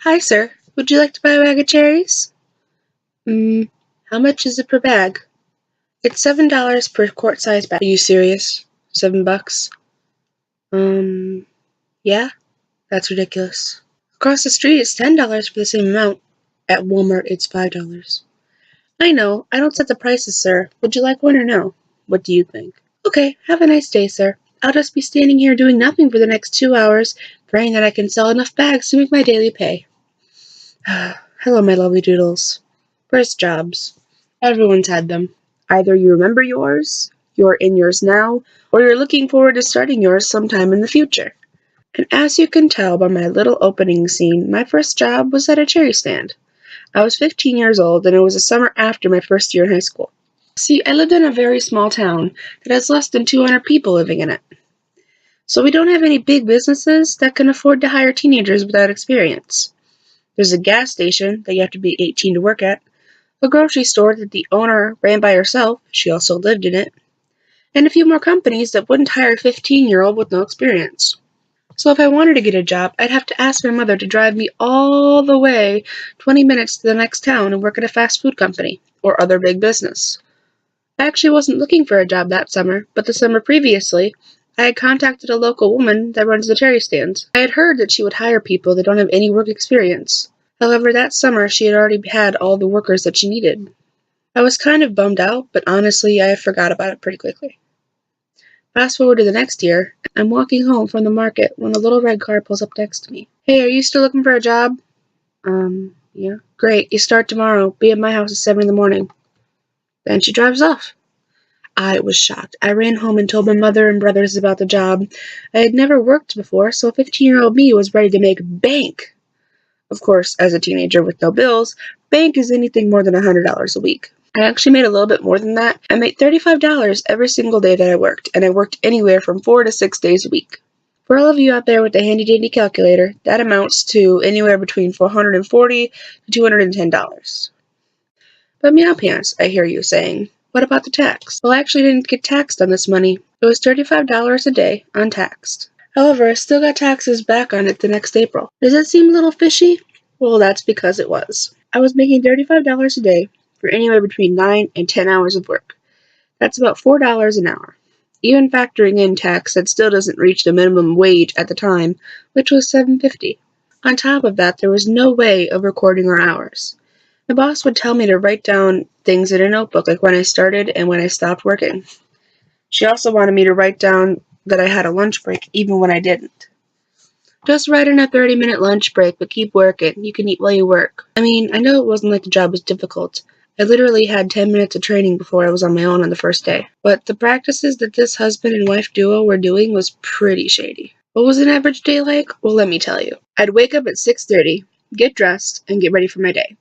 Hi, sir. Would you like to buy a bag of cherries? Mm, how much is it per bag? It's $7 per quart-size bag. Are you serious? $7? Yeah? That's ridiculous. Across the street, it's $10 for the same amount. At Walmart, it's $5. I know. I don't set the prices, sir. Would you like one or no? What do you think? Okay, have a nice day, sir. I'll just be standing here doing nothing for the next 2 hours, praying that I can sell enough bags to make my daily pay. Hello, my lovely doodles. First jobs. Everyone's had them. Either you remember yours, you're in yours now, or you're looking forward to starting yours sometime in the future. And as you can tell by my little opening scene, my first job was at a cherry stand. I was 15 years old, and it was the summer after my first year in high school. See, I lived in a very small town that has less than 200 people living in it. So we don't have any big businesses that can afford to hire teenagers without experience. There's a gas station that you have to be 18 to work at, a grocery store that the owner ran by herself, she also lived in it, and a few more companies that wouldn't hire a 15-year-old with no experience. So if I wanted to get a job, I'd have to ask my mother to drive me all the way 20 minutes to the next town and work at a fast food company or other big business. I actually wasn't looking for a job that summer, but the summer previously, I had contacted a local woman that runs the cherry stands. I had heard that she would hire people that don't have any work experience. However, that summer she had already had all the workers that she needed. I was kind of bummed out, but honestly, I forgot about it pretty quickly. Fast forward to the next year, I'm walking home from the market when a little red car pulls up next to me. Hey, are you still looking for a job? Yeah. Great, you start tomorrow. Be at my house at 7 in the morning. Then she drives off. I was shocked. I ran home and told my mother and brothers about the job. I had never worked before, so 15-year-old me was ready to make bank. Of course, as a teenager with no bills, bank is anything more than $100 a week. I actually made a little bit more than that. I made $35 every single day that I worked, and I worked anywhere from 4 to 6 days a week. For all of you out there with a handy-dandy calculator, that amounts to anywhere between $440 to $210. But meow pants, I hear you saying. What about the tax? Well, I actually didn't get taxed on this money. It was $35 a day, untaxed. However, I still got taxes back on it the next April. Does that seem a little fishy? Well, that's because it was. I was making $35 a day for anywhere between 9 and 10 hours of work. That's about $4 an hour. Even factoring in tax, that still doesn't reach the minimum wage at the time, which was $7.50. On top of that, there was no way of recording our hours. My boss would tell me to write down things in a notebook, like when I started and when I stopped working. She also wanted me to write down that I had a lunch break, even when I didn't. Just write in a 30-minute lunch break, but keep working. You can eat while you work. I mean, I know it wasn't like the job was difficult. I literally had 10 minutes of training before I was on my own on the first day. But the practices that this husband and wife duo were doing was pretty shady. What was an average day like? Well, let me tell you. I'd wake up at 6:30, get dressed, and get ready for my day.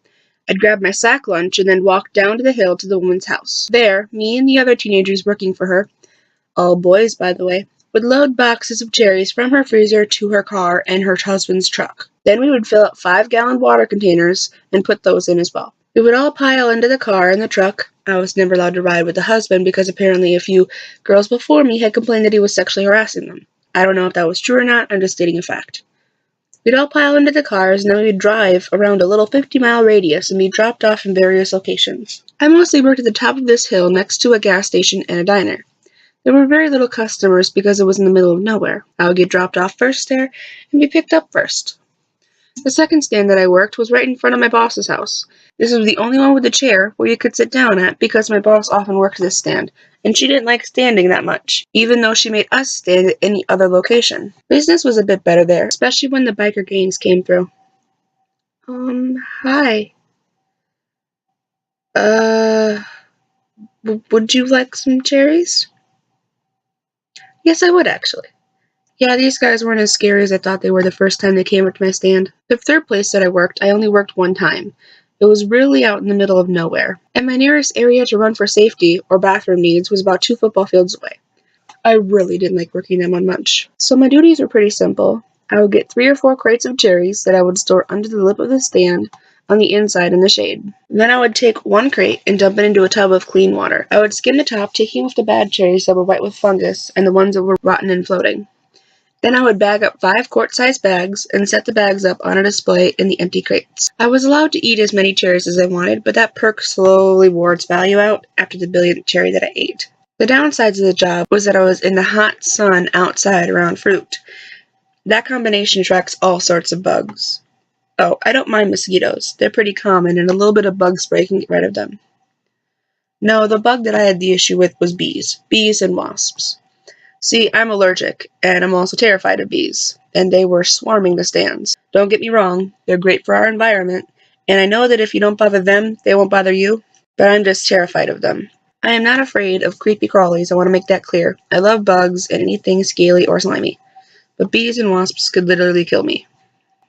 I'd grab my sack lunch and then walk down to the hill to the woman's house. There, me and the other teenagers working for her, all boys by the way, would load boxes of cherries from her freezer to her car and her husband's truck. Then we would fill up 5-gallon water containers and put those in as well. We would all pile into the car and the truck. I was never allowed to ride with the husband because apparently a few girls before me had complained that he was sexually harassing them. I don't know if that was true or not, I'm just stating a fact. We'd all pile into the cars, and then we'd drive around a little 50-mile radius and be dropped off in various locations. I mostly worked at the top of this hill next to a gas station and a diner. There were very little customers because it was in the middle of nowhere. I would get dropped off first there and be picked up first. The second stand that I worked was right in front of my boss's house. This was the only one with a chair where you could sit down at because my boss often worked this stand, and she didn't like standing that much, even though she made us stand at any other location. Business was a bit better there, especially when the biker gangs came through. Hi. Would you like some cherries? Yes, I would actually. Yeah, these guys weren't as scary as I thought they were the first time they came up to my stand. The third place that I worked, I only worked one time. It was really out in the middle of nowhere, and my nearest area to run for safety or bathroom needs was about 2 football fields away. I really didn't like working that one much. So my duties were pretty simple. I would get 3 or 4 crates of cherries that I would store under the lip of the stand on the inside in the shade. Then I would take 1 crate and dump it into a tub of clean water. I would skim the top, taking off the bad cherries that were white with fungus and the ones that were rotten and floating. Then I would bag up 5 quart-sized bags and set the bags up on a display in the empty crates. I was allowed to eat as many cherries as I wanted, but that perk slowly wore its value out after the billionth cherry that I ate. The downsides of the job was that I was in the hot sun outside around fruit. That combination attracts all sorts of bugs. Oh, I don't mind mosquitoes. They're pretty common, and a little bit of bug spray can get rid of them. No, the bug that I had the issue with was bees. Bees and wasps. See, I'm allergic, and I'm also terrified of bees, and they were swarming the stands. Don't get me wrong, they're great for our environment, and I know that if you don't bother them, they won't bother you, but I'm just terrified of them. I am not afraid of creepy crawlies, I want to make that clear. I love bugs and anything scaly or slimy, but bees and wasps could literally kill me.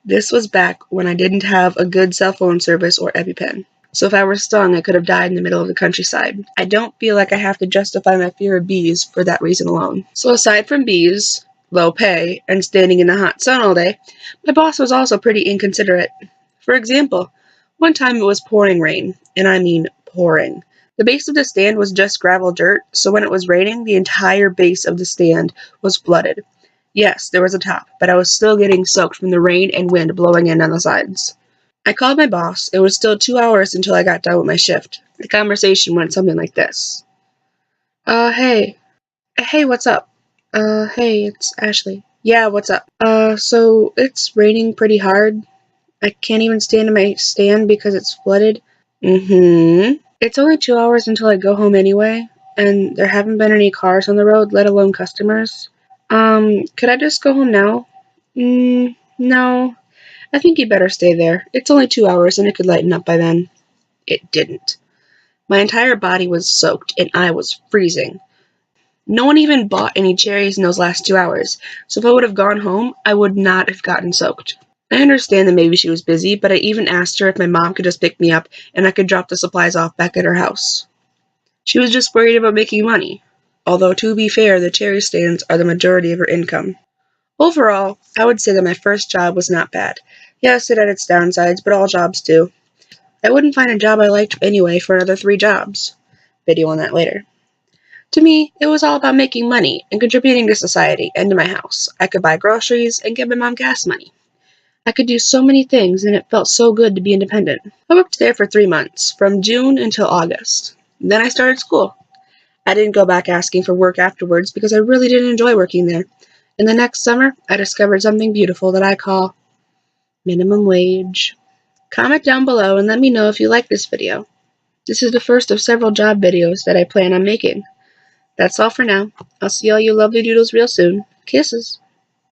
This was back when I didn't have a good cell phone service or EpiPen. So if I were stung, I could have died in the middle of the countryside. I don't feel like I have to justify my fear of bees for that reason alone. So aside from bees, low pay, and standing in the hot sun all day, my boss was also pretty inconsiderate. For example, one time it was pouring rain, and I mean pouring. The base of the stand was just gravel dirt, so when it was raining, the entire base of the stand was flooded. Yes, there was a top, but I was still getting soaked from the rain and wind blowing in on the sides. I called my boss. It was still 2 hours until I got done with my shift. The conversation went something like this. Hey. Hey, what's up? Hey, it's Ashley. Yeah, what's up? So it's raining pretty hard. I can't even stand in my stand because it's flooded. Mm-hmm. It's only 2 hours until I go home anyway, and there haven't been any cars on the road, let alone customers. Could I just go home now? No. I think you'd better stay there. It's only 2 hours and it could lighten up by then. It didn't. My entire body was soaked and I was freezing. No one even bought any cherries in those last 2 hours, so if I would have gone home, I would not have gotten soaked. I understand that maybe she was busy, but I even asked her if my mom could just pick me up and I could drop the supplies off back at her house. She was just worried about making money. Although, to be fair, the cherry stands are the majority of her income. Overall, I would say that my first job was not bad. Yes, it had its downsides, but all jobs do. I wouldn't find a job I liked anyway for another 3 jobs. Video on that later. To me, it was all about making money and contributing to society and to my house. I could buy groceries and give my mom gas money. I could do so many things and it felt so good to be independent. I worked there for 3 months, from June until August. Then I started school. I didn't go back asking for work afterwards because I really didn't enjoy working there. And the next summer, I discovered something beautiful that I call minimum wage. Comment down below and let me know if you like this video. This is the first of several job videos that I plan on making. That's all for now. I'll see all you lovely doodles real soon. Kisses.